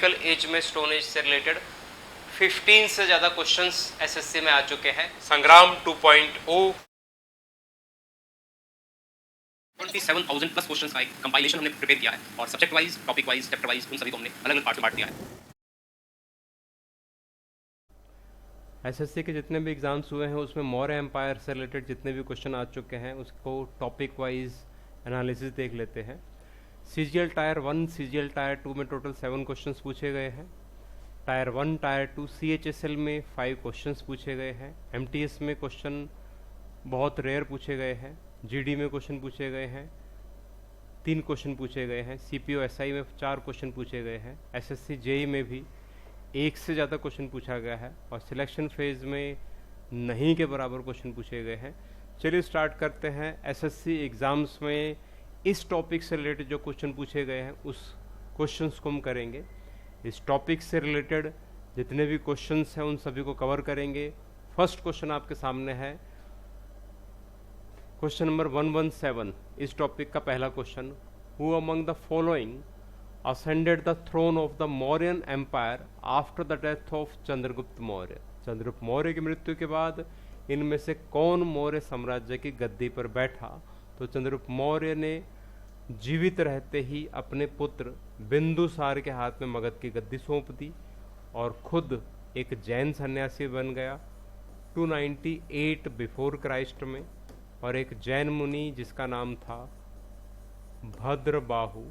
Historical as में stone age से related 15 से ज़्यादा क्वेश्चंस एसएससी में आ चुके हैं। संग्राम 2.0 27,000 प्लस क्वेश्चंस का एक कंपाइलेशन हमने प्रिपेयर किया है और subject wise, topic wise, chapter wise उन सभी को हमने अलग अलग पार्ट में बांट दिया है। एसएससी के जितने भी एग्ज़ाम्स हुए हैं उसमें मौर्य एम्पायर से रिलेटेड जितने भी क्वेश्चन आ चुके हैं उसको टॉपिक वाइज एनालिसिस देख लेते हैं। सीजीएल टायर 1, सीजीएल टायर 2 में टोटल 7 क्वेश्चंस पूछे गए हैं। टायर 1, टायर 2 सीएचएसएल में 5 क्वेश्चंस पूछे गए हैं। एमटीएस में क्वेश्चन बहुत रेयर पूछे गए हैं। जीडी में क्वेश्चन पूछे गए हैं, 3 क्वेश्चन पूछे गए हैं। सीपीओ एसआई में 4 क्वेश्चन पूछे गए हैं। एसएससी जेई में भी 1 से ज़्यादा क्वेश्चन पूछा गया है और सिलेक्शन फेज में नहीं के बराबर क्वेश्चन पूछे गए हैं। चलिए स्टार्ट करते हैं। एसएससी एग्ज़ाम्स में इस टॉपिक से रिलेटेड जो क्वेश्चन पूछे गए हैं उस क्वेश्चंस को हम करेंगे। इस टॉपिक से रिलेटेड जितने भी क्वेश्चंस हैं उन सभी को कवर करेंगे। फर्स्ट क्वेश्चन आपके सामने है, क्वेश्चन नंबर 117। इस टॉपिक का पहला question, who among the following ascended the throne of the Mauryan Empire after the death of Chandragupta Maurya. Chandragupta Maurya की मृत्यु के बाद इनमें से कौन मौर्य साम्राज्य की गद्दी पर बैठा? तो चंद्रगुप्त मौर्य ने जीवित रहते ही अपने पुत्र बिंदुसार के हाथ में मगध की गद्दी सौंप दी और खुद एक जैन सन्यासी बन गया 298 बिफोर क्राइस्ट में। और एक जैन मुनि जिसका नाम था भद्रबाहु,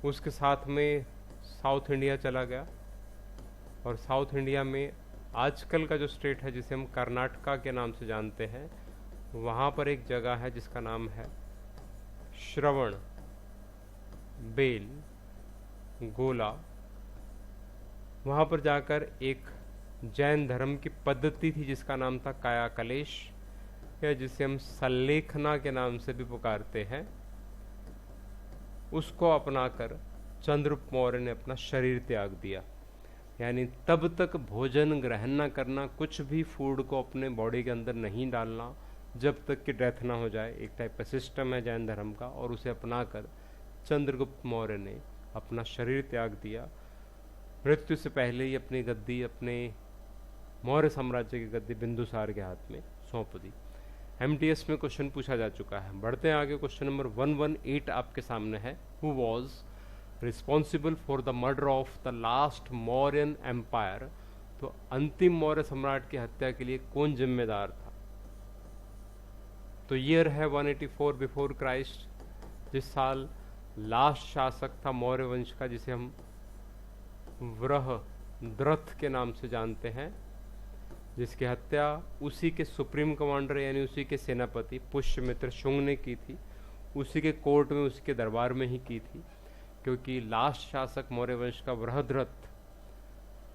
उसके साथ में साउथ इंडिया चला गया और साउथ इंडिया में आजकल का जो स्टेट है जिसे हम कर्नाटका के नाम से जानते हैं, वहाँ पर एक जगह है जिसका नाम है श्रवण बेल गोला। वहाँ पर जाकर एक जैन धर्म की पद्धति थी जिसका नाम था कायाकलेश, या जिसे हम सल्लेखना के नाम से भी पुकारते हैं। उसको अपनाकर चंद्रगुप्त मौर्य ने अपना शरीर त्याग दिया। यानी तब तक भोजन ग्रहण न करना, कुछ भी फूड को अपने बॉडी के अंदर नहीं डालना जब तक कि डेथ ना हो जाए। एक टाइप का सिस्टम है जैन धर्म का, और उसे अपनाकर चंद्रगुप्त मौर्य ने अपना शरीर त्याग दिया। मृत्यु से पहले ही अपनी गद्दी, अपने मौर्य साम्राज्य की गद्दी बिंदुसार के हाथ में सौंप दी। एमटीएस में क्वेश्चन पूछा जा चुका है। बढ़ते हैं आगे। क्वेश्चन नंबर 118 आपके सामने है, who was responsible for the murder of the last Mauryan empire. तो अंतिम मौर्य सम्राट की हत्या के लिए कौन जिम्मेदार था? तो ईयर है 184 बिफोर क्राइस्ट, जिस साल लास्ट शासक था मौर्य वंश का जिसे हम वृहद्रथ के नाम से जानते हैं, जिसकी हत्या उसी के सुप्रीम कमांडर यानी उसी के सेनापति पुष्यमित्र शुंग ने की थी। उसी के कोर्ट में, उसी के दरबार में ही की थी, क्योंकि लास्ट शासक मौर्य वंश का वृहद्रथ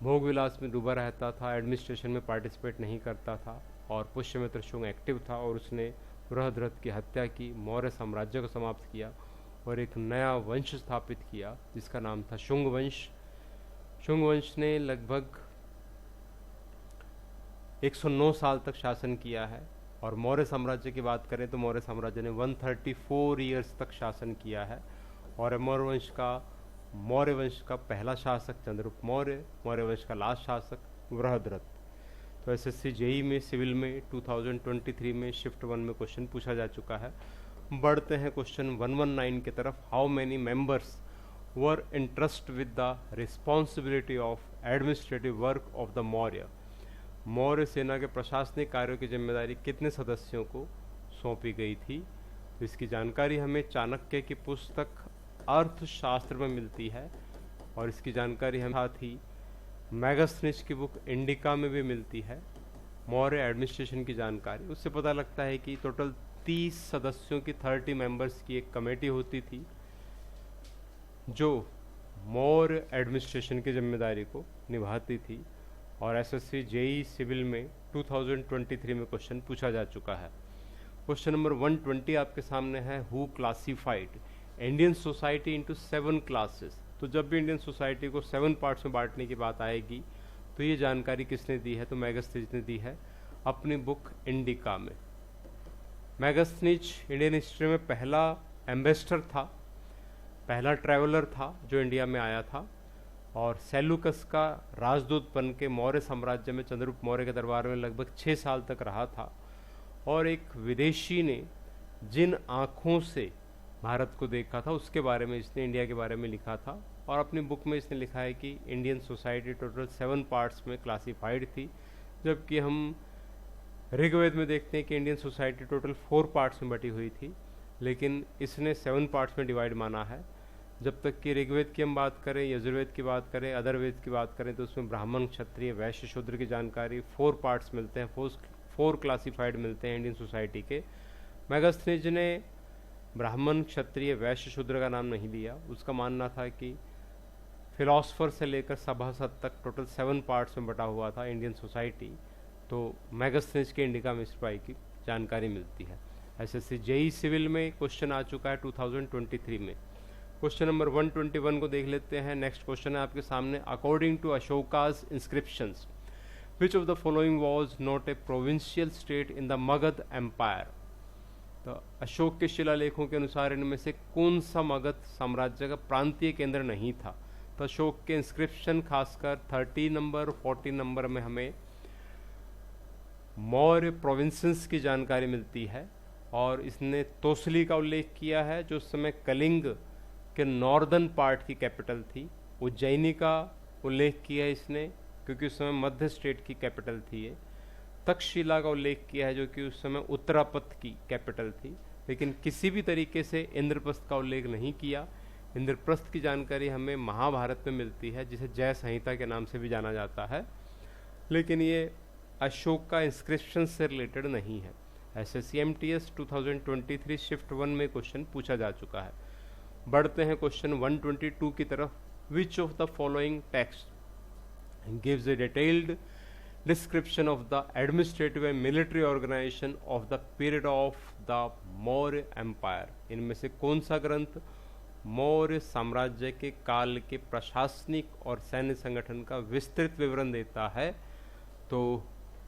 भोग विलास में डूबा रहता था, एडमिनिस्ट्रेशन में पार्टिसिपेट नहीं करता था, और पुष्यमित्र शुंग एक्टिव था और उसने वृहद्रथ की हत्या की, मौर्य साम्राज्य को समाप्त किया और एक नया वंश स्थापित किया जिसका नाम था शुंग वंश। शुंग वंश ने लगभग 109 साल तक शासन किया है। और मौर्य साम्राज्य की बात करें तो मौर्य साम्राज्य ने 134 ईयर्स तक शासन किया है। और मौर्य वंश का पहला शासक चंद्रगुप्त मौर्य, मौर्य वंश का लास्ट शासक वृहद्रथ। तो एसएससी जेई में, सिविल में 2023 में शिफ्ट 1 में क्वेश्चन पूछा जा चुका है। बढ़ते हैं क्वेश्चन 119 की तरफ। How many members were interest with the responsibility of administrative work of the Maurya. Maurya सेना के प्रशासनिक कार्यों की जिम्मेदारी कितने सदस्यों को सौंपी गई थी? तो इसकी जानकारी हमें चाणक्य की पुस्तक अर्थशास्त्र में मिलती है और इसकी जानकारी हमें साथ ही मैगस्थनीज की बुक इंडिका में भी मिलती है। मौर्य एडमिनिस्ट्रेशन की जानकारी उससे पता लगता है कि टोटल 30 सदस्यों की 30 मेंबर्स की एक कमेटी होती थी जो मौर्य एडमिनिस्ट्रेशन की जिम्मेदारी को निभाती थी। और एसएससी जेई सिविल में 2023 में क्वेश्चन पूछा जा चुका है। क्वेश्चन नंबर 120 आपके सामने है, who classified Indian society into 7 classes. तो जब भी इंडियन सोसाइटी को 7 पार्ट्स में बांटने की बात आएगी तो ये जानकारी किसने दी है? तो मैगस्थनीज ने दी है अपनी बुक इंडिका में। मैगस्थनीज इंडियन हिस्ट्री में पहला एम्बेसडर था पहला ट्रैवलर था जो इंडिया में आया था, और सेल्यूकस का राजदूत बन के मौर्य साम्राज्य में चंद्रगुप्त मौर्य के दरबार में लगभग 6 साल तक रहा था। और एक विदेशी ने जिन आँखों से भारत को देखा था उसके बारे में इसने इंडिया के बारे में लिखा था, और अपनी बुक में इसने लिखा है कि इंडियन सोसाइटी टोटल 7 पार्ट्स में क्लासिफाइड थी, जबकि हम ऋग्वेद में देखते हैं कि इंडियन सोसाइटी टोटल 4 पार्ट्स में बटी हुई थी, लेकिन इसने 7 पार्ट्स में डिवाइड माना है। जब तक कि ऋग्वेद की हम बात करें, यजुर्वेद की बात करें, अदर वेद की बात करें, तो उसमें ब्राह्मण, क्षत्रिय, वैश्य, शूद्र की जानकारी 4 पार्ट्स मिलते हैं, 4 क्लासिफाइड मिलते हैं इंडियन सोसाइटी के। मेगास्थनीज ने ब्राह्मण, क्षत्रिय, वैश्य, शूद्र का नाम नहीं लिया। उसका मानना था कि फिलॉसफर से लेकर सभासद तक टोटल 7 पार्ट्स में बटा हुआ था इंडियन सोसाइटी। तो मेगास्थनीज के इंडिका मिस्र पाई की जानकारी मिलती है। एसएससी जेई सिविल में क्वेश्चन आ चुका है 2023 में। क्वेश्चन नंबर 121 को देख लेते हैं। नेक्स्ट क्वेश्चन है आपके सामने। According to Ashoka's inscriptions which of the following was not a provincial state in the Magadha empire. तो अशोक के शिलालेखों के अनुसार इनमें से कौन सा मगध साम्राज्य का प्रांतीय केंद्र नहीं था। तो अशोक के इंस्क्रिप्शन खासकर 30 नंबर 40 नंबर में हमें मौर्य प्रोविंसेस की जानकारी मिलती है, और इसने तोसली का उल्लेख किया है जो उस समय कलिंग के नॉर्दर्न पार्ट की कैपिटल थी। उज्जैनी का उल्लेख किया है इसने क्योंकि उस समय मध्य स्टेट की कैपिटल थी ये। तक्षशिला का उल्लेख किया है जो कि उस समय उत्तरापथ की कैपिटल थी, लेकिन किसी भी तरीके से इंद्रप्रस्थ का उल्लेख नहीं किया। इंद्रप्रस्थ की जानकारी हमें महाभारत में मिलती है जिसे जय संहिता के नाम से भी जाना जाता है, लेकिन ये अशोक का इंस्क्रिप्शन से रिलेटेड नहीं है। एसएससी एमटीएस 2023 शिफ्ट 1 में क्वेश्चन पूछा जा चुका है। बढ़ते हैं क्वेश्चन 122 की तरफ। Which of the following text gives a detailed description of the administrative and military organisation of the period of the Maurya empire. इनमें से कौन सा ग्रंथ मौर्य साम्राज्य के काल के प्रशासनिक और सैन्य संगठन का विस्तृत विवरण देता है। तो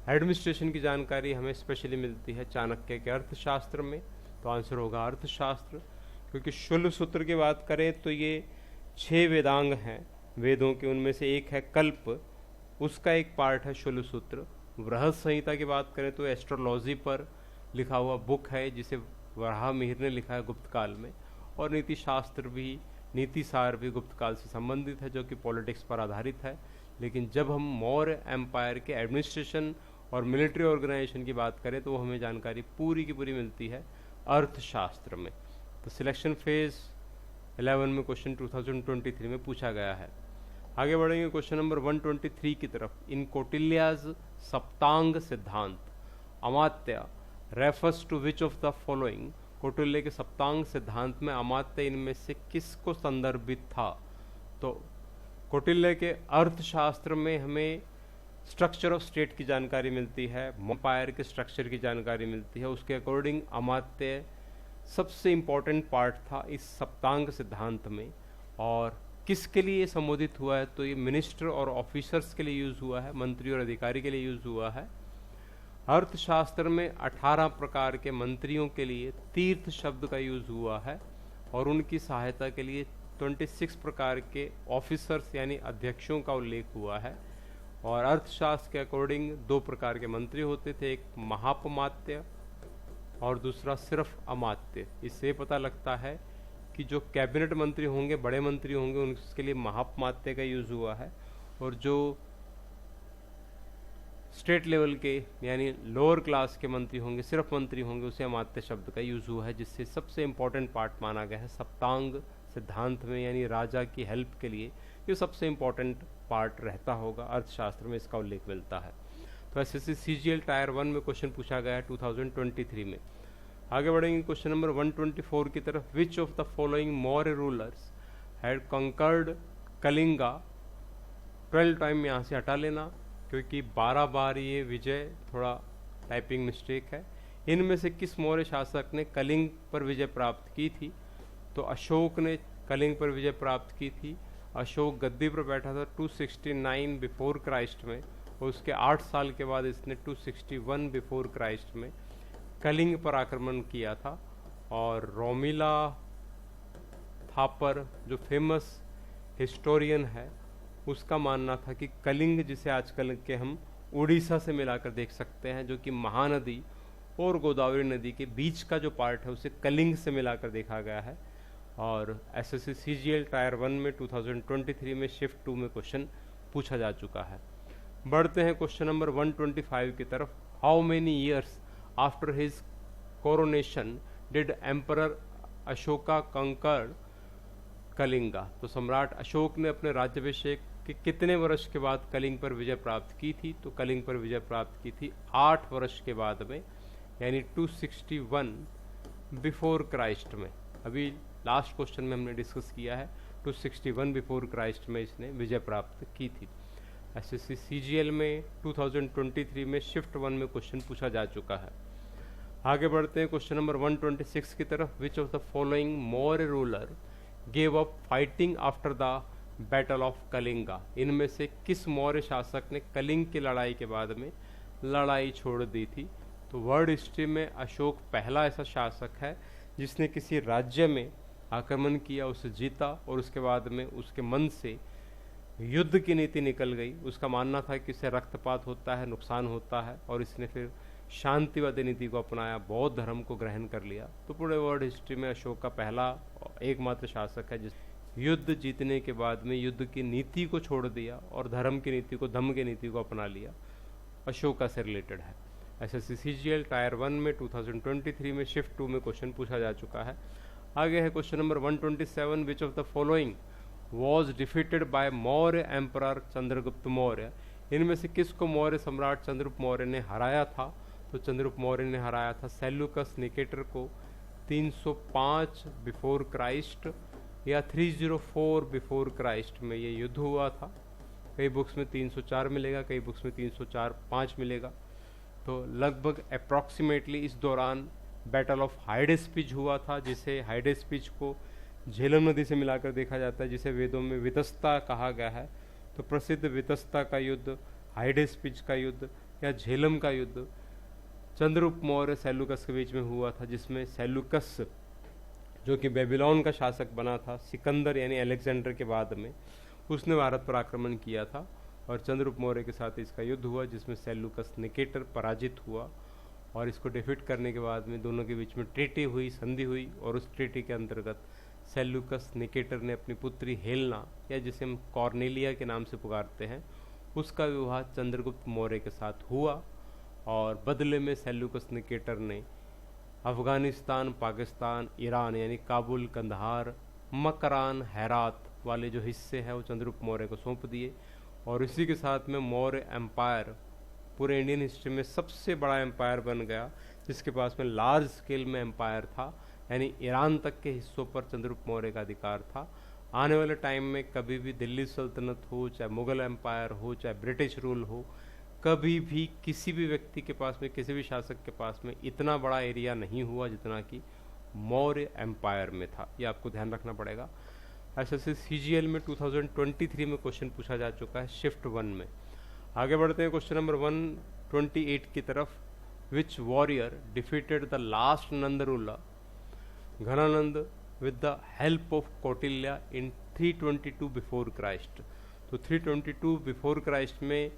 एडमिनिस्ट्रेशन की जानकारी हमें स्पेशली मिलती है चाणक्य के अर्थशास्त्र में, तो आंसर होगा अर्थशास्त्र। क्योंकि शूल सूत्र की बात करें तो ये 6 वेदांग हैं वेदों के, उनमें से एक है कल्प, उसका एक पार्ट है शूल सूत्र। बृहद संहिता की बात करें तो एस्ट्रोलॉजी पर लिखा हुआ बुक है जिसे वराह मिहिर ने लिखा है गुप्त काल में, और नीति शास्त्र भी, नीति सार भी गुप्त काल से संबंधित है जो कि पॉलिटिक्स पर आधारित है। लेकिन जब हम मौर्य एम्पायर के एडमिनिस्ट्रेशन और मिलिट्री ऑर्गेनाइजेशन की बात करें तो हमें जानकारी पूरी की पूरी मिलती है अर्थशास्त्र में। तो सिलेक्शन फेज 11 में क्वेश्चन 2023 में पूछा गया है। आगे बढ़ेंगे क्वेश्चन नंबर 123 की तरफ। इन Kautilya's Saptanga Siddhanta Amatya refers to which of the following. Kautilya के सप्तांग सिद्धांत में अमात्य इनमें से किसको संदर्भित था। तो कौटिल्य के अर्थशास्त्र में हमें स्ट्रक्चर ऑफ स्टेट की जानकारी मिलती है, एम्पायर के स्ट्रक्चर की जानकारी मिलती है। उसके अकॉर्डिंग अमात्य सबसे इम्पोर्टेंट पार्ट था इस सप्तांग सिद्धांत में। और किसके लिए संबोधित हुआ है तो ये मिनिस्टर और ऑफिसर्स के लिए यूज हुआ है, मंत्री और अधिकारी के लिए यूज हुआ है। अर्थशास्त्र में 18 प्रकार के मंत्रियों के लिए तीर्थ शब्द का यूज हुआ है, और उनकी सहायता के लिए 26 प्रकार के ऑफिसर्स यानी अध्यक्षों का उल्लेख हुआ है। और अर्थशास्त्र के अकॉर्डिंग 2 प्रकार के मंत्री होते थे, एक महापमात्य और दूसरा सिर्फ अमात्य। इससे पता लगता है कि जो कैबिनेट मंत्री होंगे, बड़े मंत्री होंगे, उनके लिए महापमात्य का यूज हुआ है, और जो स्टेट लेवल के यानी लोअर क्लास के मंत्री होंगे, सिर्फ मंत्री होंगे, उसे अमात्य शब्द का यूज हुआ है, जिससे सबसे इम्पोर्टेंट पार्ट माना गया है सप्तांग सिद्धांत में, यानी राजा की हेल्प के लिए ये सबसे इम्पोर्टेंट पार्ट रहता होगा। अर्थशास्त्र में इसका उल्लेख मिलता है। तो एसएससी सीजीएल टायर 1 में क्वेश्चन पूछा गया है 2023 में। आगे बढ़ेंगे क्वेश्चन नंबर 124 की तरफ। Which of the following Maurya rulers had conquered Kalinga. 12 time यहाँ से हटा लेना क्योंकि 12 बार ये विजय, थोड़ा टाइपिंग मिस्टेक है। इनमें से किस मौर्य शासक ने कलिंग पर विजय प्राप्त की थी। तो अशोक ने कलिंग पर विजय प्राप्त की थी। अशोक गद्दी पर बैठा था 269 बिफोर क्राइस्ट में, और उसके 8 साल के बाद इसने 261 बिफोर क्राइस्ट में कलिंग पर आक्रमण किया था। और रोमिला थापर जो फेमस हिस्टोरियन है उसका मानना था कि कलिंग, जिसे आजकल के हम उड़ीसा से मिलाकर देख सकते हैं, जो कि महानदी और गोदावरी नदी के बीच का जो पार्ट है उसे कलिंग से मिलाकर देखा गया है। और एसएससी सीजीएल टायर 1 में 2023 में शिफ्ट 2 में क्वेश्चन पूछा जा चुका है। बढ़ते हैं क्वेश्चन नंबर 125 की तरफ। How many years after his coronation did emperor Ashoka कंकर कलिंगा? तो सम्राट अशोक ने अपने राज्याभिषेक के कितने वर्ष के बाद कलिंग पर विजय प्राप्त की थी? तो कलिंग पर विजय प्राप्त की थी 8 वर्ष के बाद में, यानी 261 बिफोर क्राइस्ट में। अभी लास्ट क्वेश्चन में हमने डिस्कस किया है 261 बिफोर क्राइस्ट में इसने विजय प्राप्त की थी। एसएससी सीजीएल में 2023 में शिफ्ट 1 में क्वेश्चन पूछा जा चुका है। आगे बढ़ते हैं क्वेश्चन नंबर 126 की तरफ। Which of the following Maurya ruler gave up fighting after the battle of Kalinga? इनमें से किस मौर्य शासक ने कलिंग की लड़ाई के बाद में लड़ाई छोड़ दी थी? तो वर्ल्ड हिस्ट्री में अशोक पहला ऐसा शासक है जिसने किसी राज्य में आक्रमण किया, उसे जीता और उसके बाद में उसके मन से युद्ध की नीति निकल गई। उसका मानना था कि इससे रक्तपात होता है, नुकसान होता है, और इसने फिर शांतिवादी नीति को अपनाया, बौद्ध धर्म को ग्रहण कर लिया। तो पूरे वर्ल्ड हिस्ट्री में अशोक का पहला एकमात्र शासक है जिस युद्ध जीतने के बाद में युद्ध की नीति को छोड़ दिया और धर्म की नीति को, धम्म की नीति को अपना लिया। अशोका से रिलेटेड है। एसएससी सीजीएल टायर 1 में 2023 में शिफ्ट 2 में क्वेश्चन पूछा जा चुका है। आगे है question number 127। Which of the following was defeated by Maurya emperor Chandragupta Maurya? इनमें से किसको मौर्य सम्राट चंद्रगुप्त मौर्य ने हराया था? तो चंद्रगुप्त मौर्य ने हराया था सेल्यूकस निकेटर को 305 बिफोर क्राइस्ट या 304 बिफोर क्राइस्ट में ये युद्ध हुआ था। कई बुक्स में 304 मिलेगा, कई बुक्स में 304-5 मिलेगा। तो लगभग अप्रॉक्सीमेटली इस दौरान बैटल ऑफ हाइडेस्पिच हुआ था, जिसे हाइडेस्पिच को झेलम नदी से मिलाकर देखा जाता है, जिसे वेदों में वितस्ता कहा गया है। तो प्रसिद्ध वितस्ता का युद्ध, हाइडेस्पिच का युद्ध या झेलम का युद्ध चंद्रगुप्त मौर्य सेल्यूकस के बीच में हुआ था, जिसमें सेल्यूकस जो कि बेबीलोन का शासक बना था, सिकंदर यानी अलेक्जेंडर के बाद में, उसने भारत पर आक्रमण किया था और चंद्रगुप्त मौर्य के साथ इसका युद्ध हुआ, जिसमें सेल्यूकस निकेटर पराजित हुआ। और इसको डिफीट करने के बाद में दोनों के बीच में ट्रीटी हुई, संधि हुई, और उस ट्रीटी के अंतर्गत सेल्यूकस निकेटर ने अपनी पुत्री हेलना, या जिसे हम कॉर्नेलिया के नाम से पुकारते हैं, उसका विवाह चंद्रगुप्त मौर्य के साथ हुआ। और बदले में सेल्यूकस निकेटर ने अफगानिस्तान, पाकिस्तान, ईरान यानी काबुल, कंधार, मकरान, हेरात वाले जो हिस्से हैं वो चंद्रगुप्त मौर्य को सौंप दिए। और इसी के साथ में मौर्य एम्पायर पूरे इंडियन हिस्ट्री में सबसे बड़ा एम्पायर बन गया, जिसके पास में लार्ज स्केल में एम्पायर था, यानी ईरान तक के हिस्सों पर चंद्रगुप्त मौर्य का अधिकार था। आने वाले टाइम में कभी भी दिल्ली सल्तनत हो, चाहे मुगल एम्पायर हो, चाहे ब्रिटिश रूल हो, कभी भी किसी भी व्यक्ति के पास में, किसी भी शासक के पास में इतना बड़ा एरिया नहीं हुआ जितना कि मौर्य एम्पायर में था। ये आपको ध्यान रखना पड़ेगा। एसएससी सीजीएल में 2023 में क्वेश्चन पूछा जा चुका है शिफ्ट 1 में। आगे बढ़ते हैं क्वेश्चन नंबर 128 की तरफ। Which warrior defeated the last Nanda ruler Dhanananda with the help of Kautilya in 322 before Christ? तो 322 बिफोर क्राइस्ट में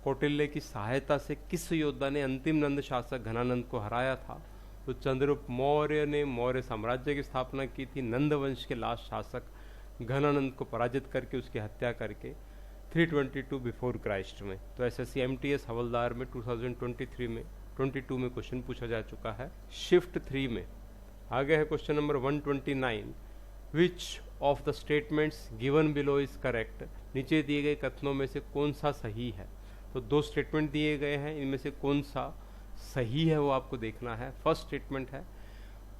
कौटिल्य की सहायता से किस योद्धा ने अंतिम नंद शासक घनानंद को हराया था? तो चंद्रगुप्त मौर्य ने मौर्य साम्राज्य की स्थापना की थी, नंद वंश के लास्ट शासक घनानंद को पराजित करके, उसकी हत्या करके 322 बिफोर क्राइस्ट में। तो एसएससी एमटीएस हवलदार में 2023 में 22 में क्वेश्चन पूछा जा चुका है शिफ्ट 3 में। आगे है question number 129। Which of the statements given below is correct? नीचे दिए गए कथनों में से कौन सा सही है? तो 2 स्टेटमेंट दिए गए हैं, इनमें से कौन सा सही है वो आपको देखना है। फर्स्ट स्टेटमेंट है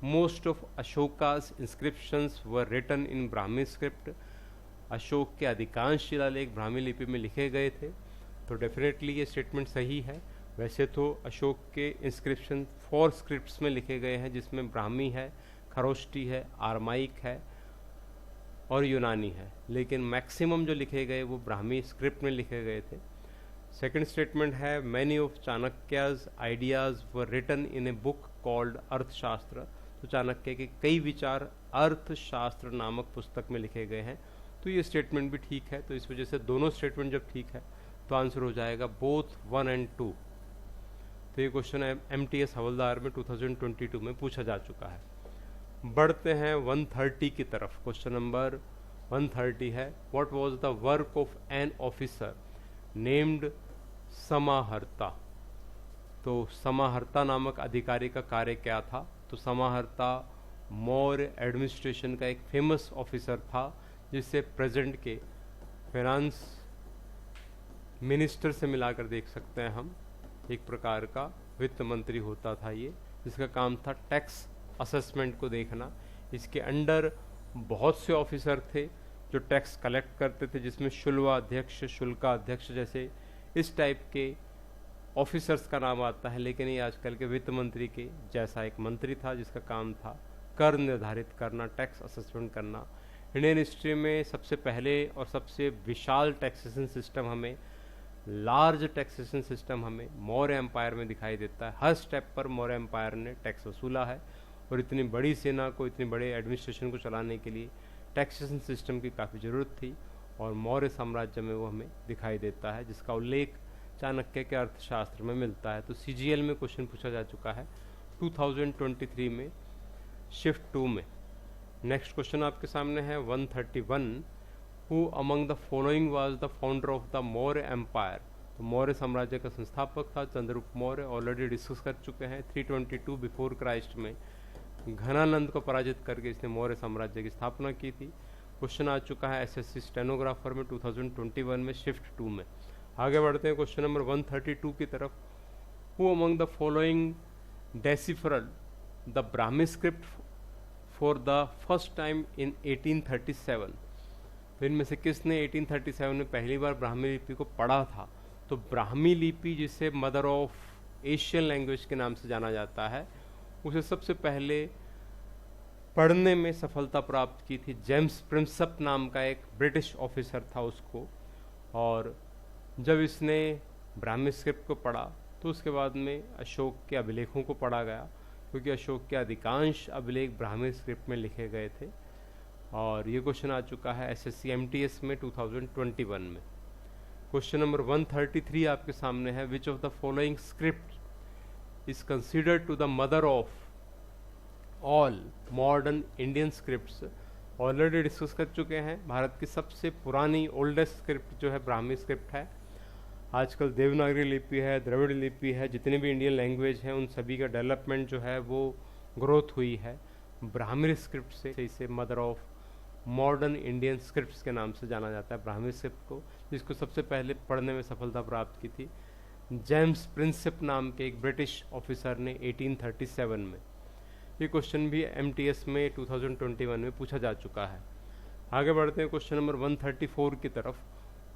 most of Ashoka's inscriptions were written in Brahmi script. Ashoka के अधिकांश शिलालेख ब्राह्मी लिपि में लिखे गए थे। तो डेफिनेटली ये स्टेटमेंट सही है। वैसे तो अशोक के इंस्क्रिप्शन 4 स्क्रिप्ट्स में लिखे गए हैं, जिसमें ब्राह्मी है, खरोष्टी है, आरमाइक है और यूनानी है, लेकिन मैक्सिमम जो लिखे गए वो ब्राह्मी स्क्रिप्ट में लिखे गए थे। सेकेंड स्टेटमेंट है many of Chanakya's ideas were written in a book called Arthashastra. तो चाणक्य के कई विचार अर्थशास्त्र नामक पुस्तक में लिखे गए हैं। तो ये स्टेटमेंट भी ठीक है, तो इस वजह से दोनों स्टेटमेंट जब ठीक है तो आंसर हो जाएगा बोथ 1 और 2। तो ये क्वेश्चन MTS हवलदार में 2022 में पूछा जा चुका है। बढ़ते हैं 130 की तरफ। क्वेश्चन नंबर 130 है, what was the work of an officer named समाहर्ता। तो समाहर्ता नामक अधिकारी का कार्य क्या था? तो समाहर्ता मौर्य एडमिनिस्ट्रेशन का एक फेमस ऑफिसर था, जिसे प्रेजेंट के फाइनेंस मिनिस्टर से मिलाकर देख सकते हैं हम। एक प्रकार का वित्त मंत्री होता था ये, जिसका काम था टैक्स असेसमेंट को देखना। इसके अंडर बहुत से ऑफिसर थे जो टैक्स कलेक्ट करते थे, जिसमें शुल्वाध्यक्ष, शुल्काध्यक्ष जैसे इस टाइप के ऑफिसर्स का नाम आता है। लेकिन ये आजकल के वित्त मंत्री के जैसा एक मंत्री था, जिसका काम था कर निर्धारित करना, टैक्स असेसमेंट करना। इंडियन हिस्ट्री में सबसे पहले और सबसे विशाल टैक्सेशन सिस्टम हमें, लार्ज टैक्सेशन सिस्टम हमें मौर्य एम्पायर में दिखाई देता है। हर स्टेप पर मौर्य एम्पायर ने टैक्स वसूला है, और इतनी बड़ी सेना को, इतने बड़े एडमिनिस्ट्रेशन को चलाने के लिए टैक्सेशन सिस्टम की काफ़ी ज़रूरत थी, और मौर्य साम्राज्य में वो हमें दिखाई देता है, जिसका उल्लेख चाणक्य के अर्थशास्त्र में मिलता है। तो CGL में क्वेश्चन पूछा जा चुका है 2023 में शिफ्ट 2 में। नेक्स्ट क्वेश्चन आपके सामने है 131, who among the following was the founder of the Maurya empire. तो मौर्य साम्राज्य का संस्थापक था चंद्रगुप्त मौर्य, ऑलरेडी डिस्कस कर चुके हैं। 322 बिफोर क्राइस्ट में घनानंद को पराजित करके इसने मौर्य साम्राज्य की स्थापना की थी। क्वेश्चन आ चुका है SSC स्टेनोग्राफर में 2021 में शिफ्ट 2 में। आगे बढ़ते हैं क्वेश्चन नंबर 132 की तरफ, who among the following deciphered the Brahmi script for the first time in 1837। तो इनमें से किसने 1837 में पहली बार ब्राह्मी लिपि को पढ़ा था? तो ब्राह्मी लिपि, जिसे मदर ऑफ एशियन लैंग्वेज के नाम से जाना जाता है, उसे सबसे पहले पढ़ने में सफलता प्राप्त की थी जेम्स प्रिंसप नाम का एक ब्रिटिश ऑफिसर था उसको। और जब इसने ब्राह्मी स्क्रिप्ट को पढ़ा तो उसके बाद में अशोक के अभिलेखों को पढ़ा गया, क्योंकि अशोक के अधिकांश अभिलेख ब्राह्मी स्क्रिप्ट में लिखे गए थे। और ये क्वेश्चन आ चुका है SSC MTS में 2021 में। क्वेश्चन नंबर 133 आपके सामने है, which of the following script is considered to the mother of all modern Indian scripts. Already discuss कर चुके हैं, भारत की सबसे पुरानी ओल्डेस्ट स्क्रिप्ट जो है ब्राह्मी स्क्रिप्ट है। आजकल देवनागरी लिपि है, द्रविड़ लिपि है, जितनी भी इंडियन लैंग्वेज हैं उन सभी का डेवलपमेंट जो है वो ग्रोथ हुई है ब्राह्मी स्क्रिप्ट से। इसे mother of modern Indian scripts के नाम से जाना जाता है ब्राह्मी स्क्रिप्ट को, जिसको सबसे पहले पढ़ने में सफलता प्राप्त की थी जेम्स प्रिंसिप नाम के एक ब्रिटिश ऑफिसर ने 1837 में। ये क्वेश्चन भी MTS में 2021 में पूछा जा चुका है। आगे बढ़ते हैं क्वेश्चन नंबर 134 की तरफ,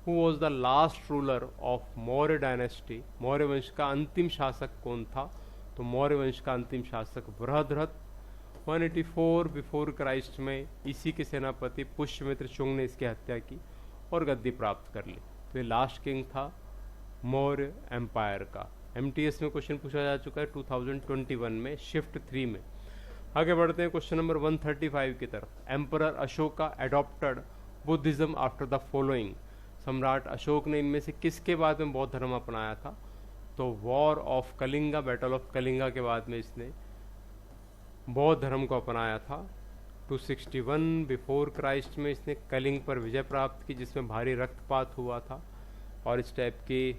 who was the last ruler of Maurya dynasty. Maurya वंश का अंतिम शासक कौन था? तो मौर्य वंश का अंतिम शासक बृहद्रथ। 184 बिफोर क्राइस्ट में इसी के सेनापति पुष्यमित्र शुंग ने इसकी हत्या की और गद्दी प्राप्त कर ली। तो ये लास्ट किंग था मौर्य एम्पायर का। MTS में क्वेश्चन पूछा जा चुका है 2021 में शिफ्ट 3 में। आगे बढ़ते हैं क्वेश्चन नंबर 135 की तरफ, emperor Ashoka adopted Buddhism after the following. सम्राट अशोक ने इनमें से किसके बाद में बौद्ध धर्म अपनाया था? तो war of Kalinga, battle of Kalinga के बाद में इसने बौद्ध धर्म को अपनाया था। 261 बिफोर क्राइस्ट में इसने कलिंग पर विजय प्राप्त की, जिसमें भारी रक्तपात हुआ था और इस टाइप के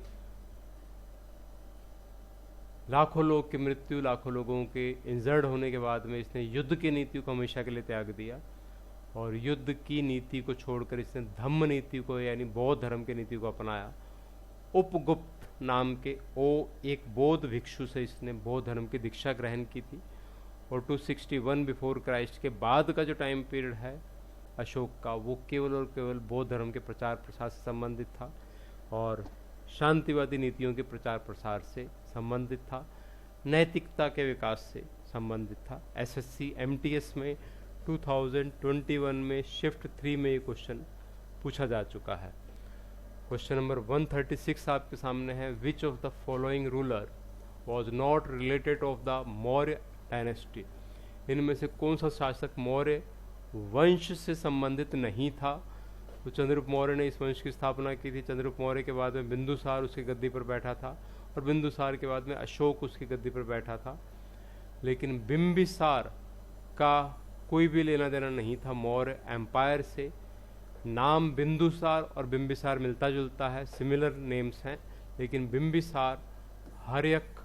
लाखों लोग की मृत्यु, लाखों लोगों के इंजर्ड होने के बाद में इसने युद्ध की नीति को हमेशा के लिए त्याग दिया और युद्ध की नीति को छोड़कर इसने धम्म नीति को यानी बौद्ध धर्म की नीति को अपनाया। उपगुप्त नाम के एक बौद्ध भिक्षु से इसने बौद्ध धर्म की दीक्षा ग्रहण की थी। और 261 बिफोर क्राइस्ट के बाद का जो टाइम पीरियड है अशोक का, वो केवल और केवल बौद्ध धर्म के प्रचार प्रसार से संबंधित था और शांतिवादी नीतियों के प्रचार प्रसार से संबंधित था, नैतिकता के विकास से संबंधित था। SSC MTS में 2021 में शिफ्ट 3 में ये क्वेश्चन पूछा जा चुका है। क्वेश्चन नंबर 136 आपके सामने है, which of the following ruler was not related of the Maurya dynasty. इनमें से कौन सा शासक मौर्य वंश से संबंधित नहीं था? तो चंद्रगुप्त मौर्य ने इस वंश की स्थापना की थी। चंद्रगुप्त मौर्य के बाद में बिंदुसार उसकी गद्दी पर बैठा था और बिंदुसार के बाद में अशोक उसकी गद्दी पर बैठा था। लेकिन बिंबिसार का कोई भी लेना देना नहीं था मौर्य एम्पायर से। नाम बिंदुसार और बिंबिसार मिलता जुलता है, सिमिलर नेम्स हैं, लेकिन बिंबिसार हर्यक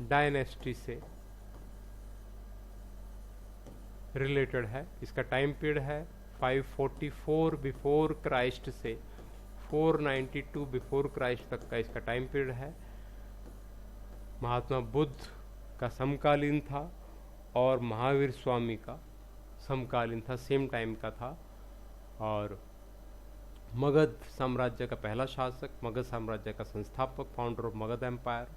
डायनेस्टी से रिलेटेड है। इसका टाइम पीरियड है 544 बिफोर क्राइस्ट से 492 बिफोर क्राइस्ट तक का इसका टाइम पीरियड है। महात्मा बुद्ध का समकालीन था और महावीर स्वामी का समकालीन था, सेम टाइम का था। और मगध साम्राज्य का पहला शासक, मगध साम्राज्य का संस्थापक, founder of Magadha empire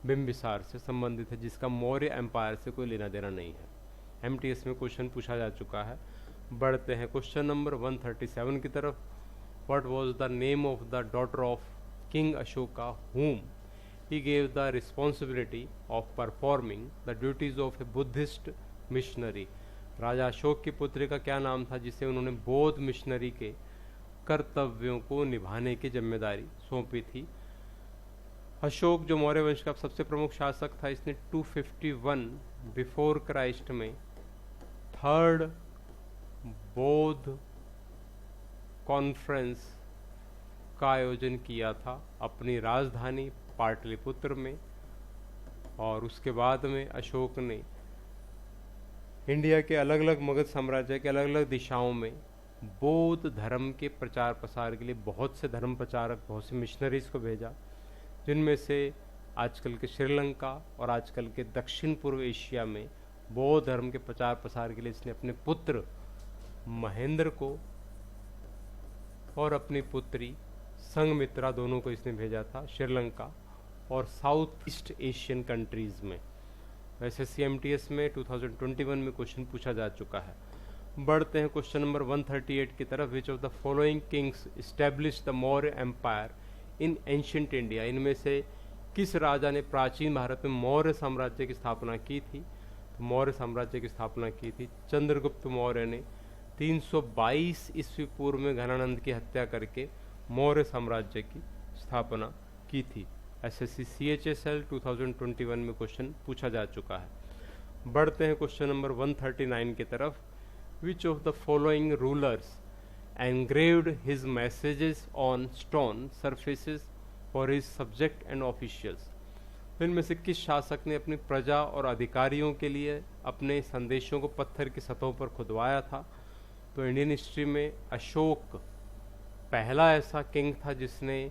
Bimbisara से संबंधित है, जिसका मौर्य एम्पायर से कोई लेना देना नहीं है। एमटीएस में क्वेश्चन पूछा जा चुका है। बढ़ते हैं क्वेश्चन नंबर 137 की तरफ। What was the name of the daughter of king Ashoka whom he gave the responsibility of performing the duties of a Buddhist missionary? राजा अशोक की पुत्री का क्या नाम था जिसे उन्होंने बौद्ध मिशनरी के कर्तव्यों को निभाने की जिम्मेदारी सौंपी थी? अशोक जो मौर्य वंश का सबसे प्रमुख शासक था, इसने 251 बिफोर क्राइस्ट में थर्ड बौद्ध कॉन्फ्रेंस का आयोजन किया था अपनी राजधानी पाटलिपुत्र में। और उसके बाद में अशोक ने इंडिया के अलग अलग मगध साम्राज्य के अलग अलग दिशाओं में बौद्ध धर्म के प्रचार प्रसार के लिए बहुत से धर्म प्रचारक, बहुत से मिशनरीज को भेजा, जिनमें से आजकल के श्रीलंका और आजकल के दक्षिण पूर्व एशिया में बौद्ध धर्म के प्रचार प्रसार के लिए इसने अपने पुत्र महेंद्र को और अपनी पुत्री संघमित्रा दोनों को इसने भेजा था श्रीलंका और साउथ ईस्ट एशियन कंट्रीज में। एसएससी एमटीएस में 2021 में क्वेश्चन पूछा जा चुका है। बढ़ते हैं क्वेश्चन नंबर 138 की तरफ। Which of the following kings establish the Maurya empire in ancient India? इनमें से किस राजा ने प्राचीन भारत में मौर्य साम्राज्य की स्थापना की थी? तो मौर्य साम्राज्य की स्थापना की थी चंद्रगुप्त मौर्य ने 322 ईस्वी पूर्व में घनानंद की हत्या करके मौर्य साम्राज्य की स्थापना की थी। एसएससी CHSL 2021 में क्वेश्चन पूछा जा चुका है। बढ़ते हैं क्वेश्चन नंबर 139 की तरफ। Which of the following rulers engraved his messages on stone surfaces for his subject and officials? इनमें से किस शासक ने अपनी प्रजा और अधिकारियों के लिए अपने संदेशों को पत्थर की सतहों पर खुदवाया था? तो इंडियन हिस्ट्री में अशोक पहला ऐसा किंग था जिसने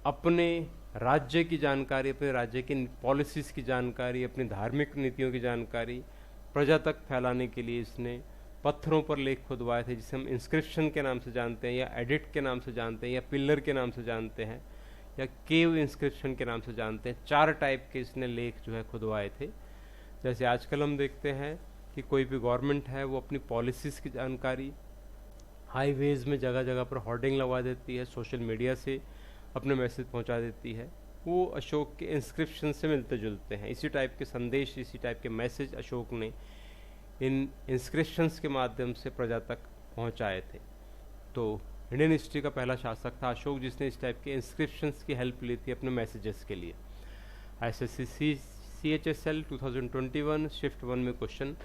अपने राज्य की जानकारी, अपने राज्य की पॉलिसीज़ की जानकारी, अपनी धार्मिक नीतियों की जानकारी प्रजा तक फैलाने के लिए इसने पत्थरों पर लेख खुदवाए थे, जिसे हम इंस्क्रिप्शन के नाम से जानते हैं या एडिट के नाम से जानते हैं या पिलर के नाम से जानते हैं या केव इंस्क्रिप्शन के नाम से जानते हैं। 4 टाइप के इसने लेख जो है खुदवाए थे। जैसे आजकल हम देखते हैं कि कोई भी गवर्नमेंट है वो अपनी पॉलिसीज़ की जानकारी हाईवेज में जगह जगह पर होर्डिंग लगवा देती है, सोशल मीडिया से अपने मैसेज पहुंचा देती है, वो अशोक के इंस्क्रिप्शन से मिलते जुलते हैं। इसी टाइप के संदेश, इसी टाइप के मैसेज अशोक ने इन इंस्क्रिप्शंस के माध्यम से प्रजा तक पहुंचाए थे। तो इंडियन हिस्ट्री का पहला शासक था अशोक, जिसने इस टाइप के इंस्क्रिप्शंस की हेल्प ली थी अपने मैसेजेस के लिए। एसएससी CHSL 2021 शिफ्ट 1 में क्वेश्चन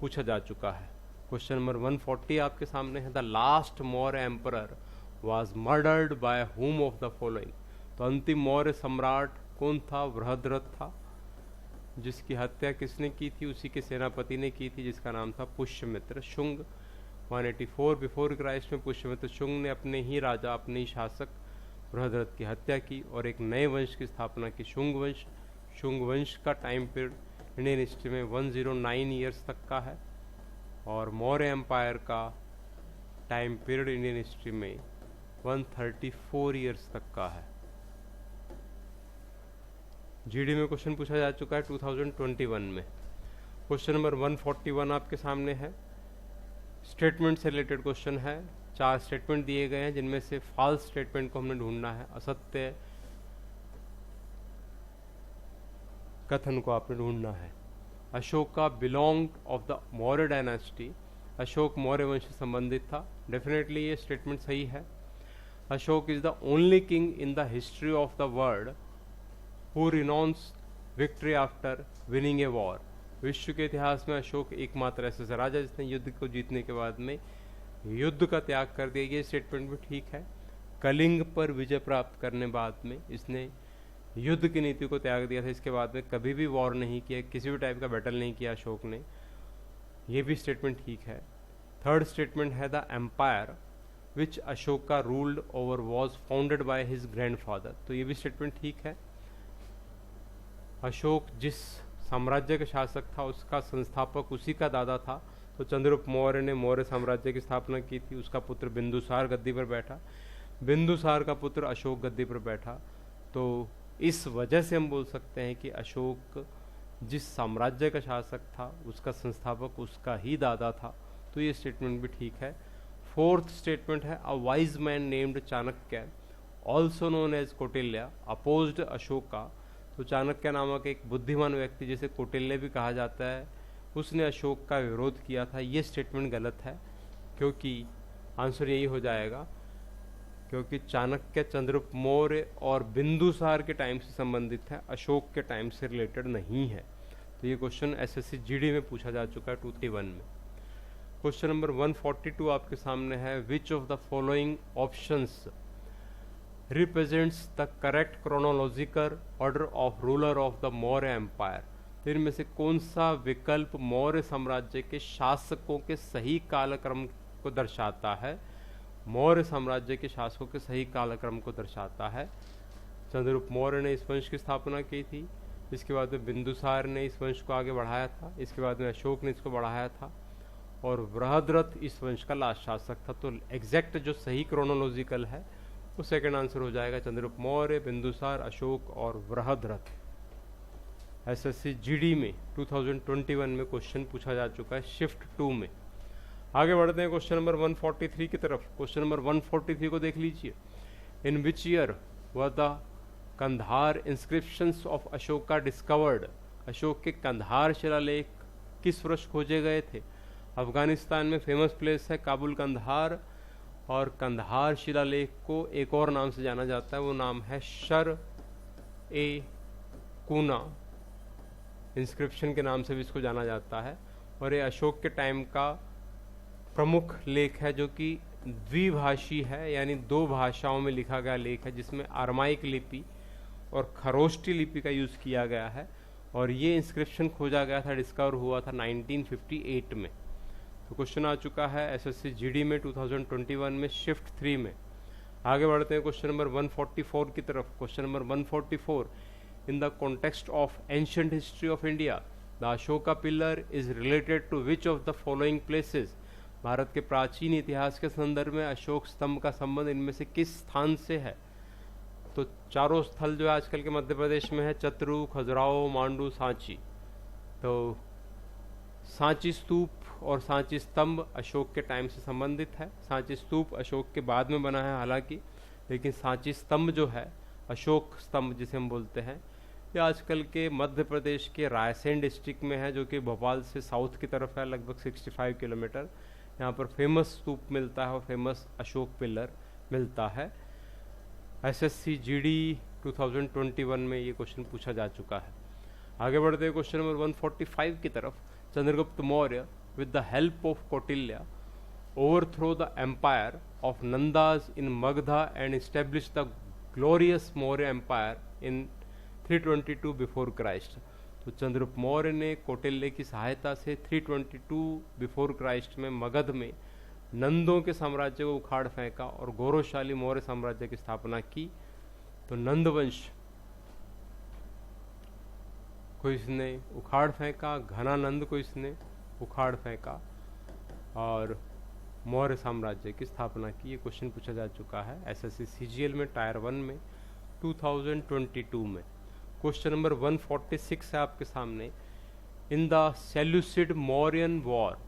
पूछा जा चुका है। क्वेश्चन नंबर 140 आपके सामने है। The last Maurya emperor was murdered by whom of the following? तो अंतिम मौर्य सम्राट कौन था? बृहद्रथ था। जिसकी हत्या किसने की थी? उसी के सेनापति ने की थी, जिसका नाम था पुष्यमित्र शुंग। 184 बिफोर क्राइस्ट में पुष्यमित्र शुंग ने अपने ही राजा, अपने ही शासक बृहद्रथ की हत्या की और एक नए वंश की स्थापना की, शुंग वंश। शुंग वंश का टाइम पीरियड इंडियन हिस्ट्री में 109 ईयर्स तक का है और मौर्य एम्पायर का टाइम पीरियड इंडियन हिस्ट्री में 134 ईयर्स तक का है। जीडी में क्वेश्चन पूछा जा चुका है 2021 में। क्वेश्चन नंबर 141 आपके सामने है। स्टेटमेंट से रिलेटेड क्वेश्चन है। 4 स्टेटमेंट दिए गए हैं, जिनमें से फॉल्स स्टेटमेंट को हमने ढूंढना है, असत्य कथन को आपने ढूंढना है। Ashoka belong of the Maurya dynasty, Ashok Maurya वंश से संबंधित था। डेफिनेटली ये स्टेटमेंट सही है। Ashok is the only king in the history of the world who renounced victory after winning a war. विश्व के इतिहास में अशोक एकमात्र ऐसा राजा जिसने युद्ध को जीतने के बाद में युद्ध का त्याग कर दिया। ये स्टेटमेंट भी ठीक है। कलिंग पर विजय प्राप्त करने बाद में इसने युद्ध की नीति को त्याग दिया था। इसके बाद में कभी भी वॉर नहीं किया, किसी भी टाइप का बैटल नहीं किया अशोक ने। ये भी स्टेटमेंट ठीक है। थर्ड स्टेटमेंट है the empire which Ashoka ruled over was founded by his grandfather. तो ये भी स्टेटमेंट ठीक है। अशोक जिस साम्राज्य का शासक था उसका संस्थापक उसी का दादा था। तो चंद्रगुप्त मौर्य ने मौर्य साम्राज्य की स्थापना की थी। उसका पुत्र बिंदुसार गद्दी पर बैठा, बिंदुसार का पुत्र अशोक गद्दी पर बैठा। तो इस वजह से हम बोल सकते हैं कि अशोक जिस साम्राज्य का शासक था उसका संस्थापक उसका ही दादा था। तो ये स्टेटमेंट भी ठीक है। फोर्थ स्टेटमेंट है a wise man named Chanakya also known as Kautilya opposed Ashoka. तो चाणक्य नामक एक बुद्धिमान व्यक्ति जिसे कौटिल्य भी कहा जाता है, उसने अशोक का विरोध किया था। ये स्टेटमेंट गलत है, क्योंकि आंसर यही हो जाएगा क्योंकि चाणक्य चंद्रगुप्त मौर्य और बिंदुसार के टाइम से संबंधित है, अशोक के टाइम से रिलेटेड नहीं है। तो ये क्वेश्चन एसएससी जीडी में पूछा जा चुका है 231 में। क्वेश्चन नंबर 142 आपके सामने है। Which of the following options represents the correct chronological order of ruler of the Maurya empire. तो इनमें से कौन सा विकल्प मौर्य साम्राज्य के शासकों के सही कालक्रम को दर्शाता है? मौर्य साम्राज्य के शासकों के सही कालक्रम को दर्शाता है। चंद्रगुप्त मौर्य ने इस वंश की स्थापना की थी, इसके बाद में बिंदुसार ने इस वंश को आगे बढ़ाया था, इसके बाद में अशोक ने इसको बढ़ाया था, और बृहद्रथ इस वंश का लास्ट शासक था। तो एग्जैक्ट जो सही क्रोनोलॉजिकल है वो सेकंड आंसर हो जाएगा चंद्रगुप्त मौर्य, बिंदुसार, अशोक और बृहद्रथ। एसएससी जीडी में 2021 में क्वेश्चन पूछा जा चुका है शिफ्ट 2 में। आगे बढ़ते हैं क्वेश्चन नंबर 143 की तरफ। क्वेश्चन नंबर 143 को देख लीजिए। In which year were the Kandahar inscriptions of Ashoka discovered. Ashoka के कंधार शिलालेख किस वर्ष खोजे गए थे? अफगानिस्तान में फेमस प्लेस है काबुल कंधार, और कंधार शिलालेख को एक और नाम से जाना जाता है, वो नाम है शर ए कूना इंस्क्रिप्शन के नाम से भी इसको जाना जाता है। और ये अशोक के टाइम का प्रमुख लेख है जो कि द्विभाषी है, यानी 2 भाषाओं में लिखा गया लेख है, जिसमें अरमाइक लिपि और खरोष्टी लिपि का यूज़ किया गया है। और ये इंस्क्रिप्शन खोजा गया था, डिस्कवर हुआ था 1958 में। तो क्वेश्चन आ चुका है एसएससी जीडी में 2021 में शिफ्ट 3 में। आगे बढ़ते हैं क्वेश्चन नंबर 144 की तरफ। Question number 144, in the context of ancient history of India the Ashoka pillar is related to which of the following places. Bharat के प्राचीन इतिहास के संदर्भ में अशोक स्तंभ का संबंध इनमें से किस स्थान से है? तो चारों स्थल जो आजकल के मध्य प्रदेश में है, चतरू, खजुराहो, मांडू, सांची। तो सांची स्तूप और सांची स्तंभ अशोक के टाइम से संबंधित है। सांची स्तूप अशोक के बाद में बना है हालांकि, लेकिन सांची स्तंभ जो है, अशोक स्तंभ जिसे हम बोलते हैं, ये आजकल के मध्य प्रदेश के रायसेन डिस्ट्रिक्ट में है, जो कि भोपाल से साउथ की तरफ है, लगभग 65 किलोमीटर। यहाँ पर फेमस स्तूप मिलता है और फेमस अशोक पिलर मिलता है। एसएससी जीडी 2021 में ये क्वेश्चन पूछा जा चुका है। आगे बढ़ते हैं क्वेश्चन नंबर 145 की तरफ। Chandragupta Maurya with the help of Kautilya overthrow the empire of Nandas in Magdha and establish the glorious Maurya Empire in 322 before Christ। तो चंद्रगुप्त मौर्य ने कौटिल्य की सहायता से 322 बिफोर क्राइस्ट में मगध में नंदों के साम्राज्य को उखाड़ फेंका और गौरवशाली मौर्य साम्राज्य की स्थापना की। तो नंद वंश को इसने उखाड़ फेंका, घनानंद को इसने उखाड़ फेंका और मौर्य साम्राज्य की स्थापना की। ये क्वेश्चन पूछा जा चुका है एसएससी सीजीएल में टायर 1 में 2022 में। क्वेश्चन नंबर 146 है आपके सामने। In the Seleucid Mauryan war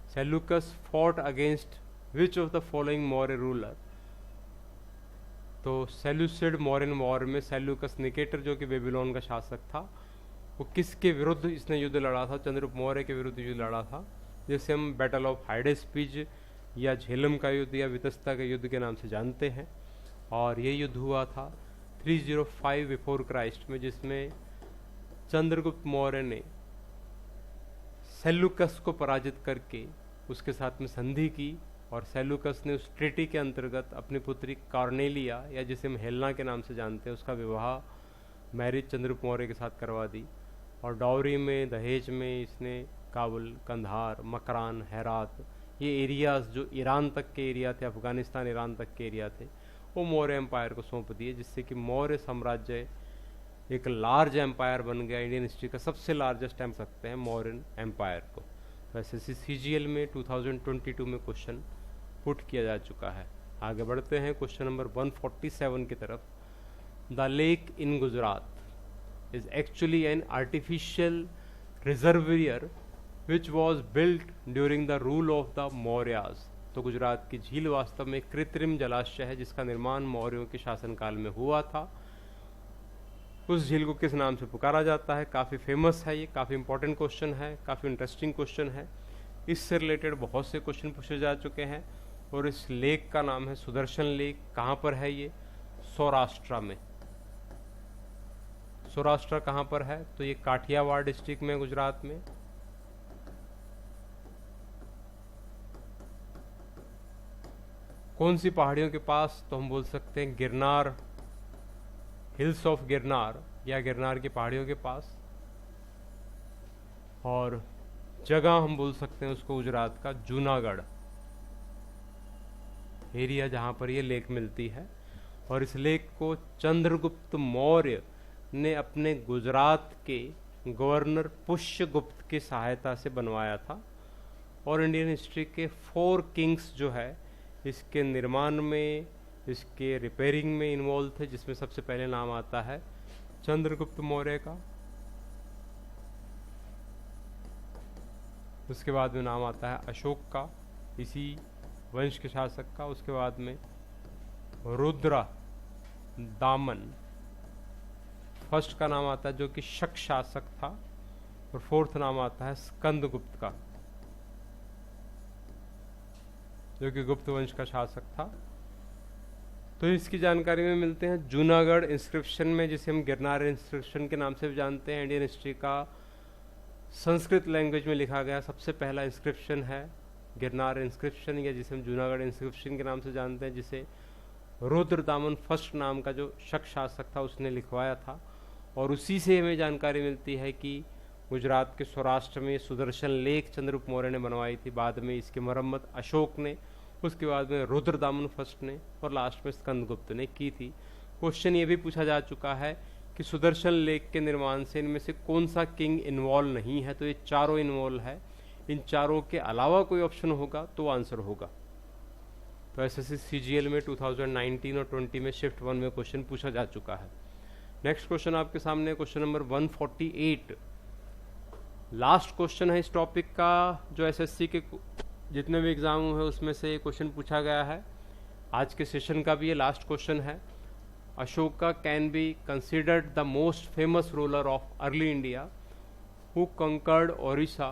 Seleucus fought against which of the following Maurya ruler. तो सेल्यूसिड मौर्यन वॉर में सेल्यूकस निकेटर जो कि बेबीलोन का शासक था, वो किसके विरुद्ध इसने युद्ध लड़ा था? चंद्रगुप्त मौर्य के विरुद्ध युद्ध लड़ा था, जिसे हम बैटल ऑफ हाइडेस्पिज या झेलम का युद्ध या वितस्ता के युद्ध के नाम से जानते हैं। और ये युद्ध हुआ था 305 बिफोर क्राइस्ट में, जिसमें चंद्रगुप्त मौर्य ने सेल्यूकस को पराजित करके उसके साथ में संधि की, और सेल्यूकस ने उस ट्रीटी के अंतर्गत अपनी पुत्री कॉर्नेलिया या जिसे हम हेलेना के नाम से जानते हैं, उसका विवाह मैरिज चंद्रगुप्त मौर्य के साथ करवा दी। और डाउरी में, दहेज में इसने काबुल, कंधार, मकरान, हेरात, ये एरियाज जो ईरान तक के एरिया थे, अफगानिस्तान ईरान तक के एरिया थे, वो मौर्य एम्पायर को सौंप दिए, जिससे कि मौर्य साम्राज्य एक लार्ज एम्पायर बन गया। इंडियन हिस्ट्री का सबसे लार्जेस्ट एम सकते हैं मौर्यन एम्पायर को। वैसे CGL में 2022 में क्वेश्चन पुट किया जा चुका है। आगे बढ़ते हैं क्वेश्चन नंबर 147 की तरफ। The lake in Gujarat is actually an artificial reservoir which was built during the rule of the Mauryas. तो गुजरात की झील वास्तव में कृत्रिम जलाशय है, जिसका निर्माण मौर्यों के शासनकाल में हुआ था। उस झील को किस नाम से पुकारा जाता है? काफ़ी फेमस है ये, काफ़ी इंपॉर्टेंट क्वेश्चन है, काफ़ी इंटरेस्टिंग क्वेश्चन है। इससे रिलेटेड बहुत से क्वेश्चन पूछे जा चुके हैं। और इस लेक का नाम है सुदर्शन लेक। कहाँ पर है ये? सौराष्ट्र में। सौराष्ट्र कहाँ पर है? तो ये काठियावाड़ डिस्ट्रिक्ट में, गुजरात में। कौन सी पहाड़ियों के पास? तो हम बोल सकते हैं गिरनार, हिल्स ऑफ गिरनार या गिरनार की पहाड़ियों के पास। और जगह हम बोल सकते हैं उसको गुजरात का जूनागढ़ एरिया, जहाँ पर ये लेक मिलती है। और इस लेक को चंद्रगुप्त मौर्य ने अपने गुजरात के गवर्नर पुष्यगुप्त की सहायता से बनवाया था। और इंडियन हिस्ट्री के 4 किंग्स जो है इसके निर्माण में, इसके रिपेयरिंग में इन्वॉल्व थे, जिसमें सबसे पहले नाम आता है चंद्रगुप्त मौर्य का। उसके बाद में नाम आता है अशोक का, इसी वंश के शासक का। उसके बाद में रुद्र दामन फर्स्ट का नाम आता है, जो कि शक शासक था। और 4th नाम आता है स्कंदगुप्त का, जो कि गुप्त वंश का शासक था। तो इसकी जानकारी में मिलते हैं जूनागढ़ इंस्क्रिप्शन में, जिसे हम गिरनार इंस्क्रिप्शन के नाम से भी जानते हैं। इंडियन हिस्ट्री का संस्कृत लैंग्वेज में लिखा गया सबसे पहला इंस्क्रिप्शन है गिरनार इंस्क्रिप्शन, या जिसे हम जूनागढ़ इंस्क्रिप्शन के नाम से जानते हैं, जिसे रुद्रदामन फर्स्ट नाम का जो शक शासक था उसने लिखवाया था। और उसी से हमें जानकारी मिलती है कि गुजरात के सौराष्ट्र में सुदर्शन लेक चंद्रगुप्त मौर्य ने बनवाई थी। बाद में इसकी मरम्मत अशोक ने, उसके बाद में रुद्रदामन फर्स्ट ने, और लास्ट में स्कंदगुप्त ने की थी। क्वेश्चन ये भी पूछा जा चुका है कि सुदर्शन लेक के निर्माण से इनमें से कौन सा किंग इन्वॉल्व नहीं है? तो ये चारों इन्वॉल्व है। इन चारों के अलावा कोई ऑप्शन होगा तो आंसर होगा। तो SSC CGL में 2019 और 20 में शिफ्ट 1 में क्वेश्चन पूछा जा चुका है। नेक्स्ट क्वेश्चन आपके सामने क्वेश्चन नंबर 148। लास्ट क्वेश्चन है इस टॉपिक का, जो SSC के जितने भी एग्जाम हुए उसमें से क्वेश्चन पूछा गया है। आज के सेशन का भी ये लास्ट क्वेश्चन है। Ashoka can be considered the most famous ruler of early India who conquered Odisha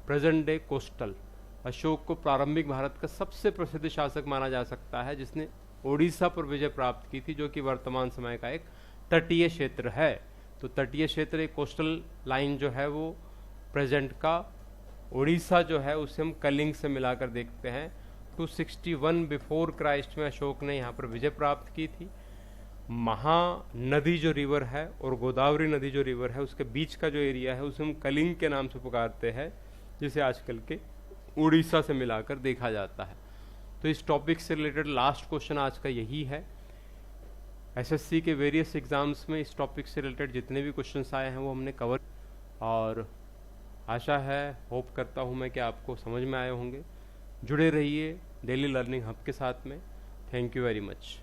present day coastal. Ashok को प्रारंभिक भारत का सबसे प्रसिद्ध शासक माना जा सकता है, जिसने ओडिशा पर विजय प्राप्त की थी, जो कि वर्तमान समय का एक तटीय क्षेत्र है। तो तटीय क्षेत्र, एक कोस्टल लाइन जो है वो प्रेजेंट का ओडिशा जो है उसे हम कलिंग से मिलाकर देखते हैं। 261 बिफोर क्राइस्ट में अशोक ने यहाँ पर विजय प्राप्त की थी। महानदी जो रिवर है और गोदावरी नदी जो रिवर है उसके बीच का जो एरिया है उसे हम कलिंग के नाम से पुकारते हैं, जिसे आजकल के उड़ीसा से मिलाकर देखा जाता है। तो इस टॉपिक से रिलेटेड लास्ट क्वेश्चन आज का यही है। SSC के वेरियस एग्जाम्स में इस टॉपिक से रिलेटेड जितने भी क्वेश्चंस आए हैं वो हमने कवर, और आशा है, होप करता हूँ मैं कि आपको समझ में आए होंगे। जुड़े रहिए डेली लर्निंग हब के साथ में। Thank you very much.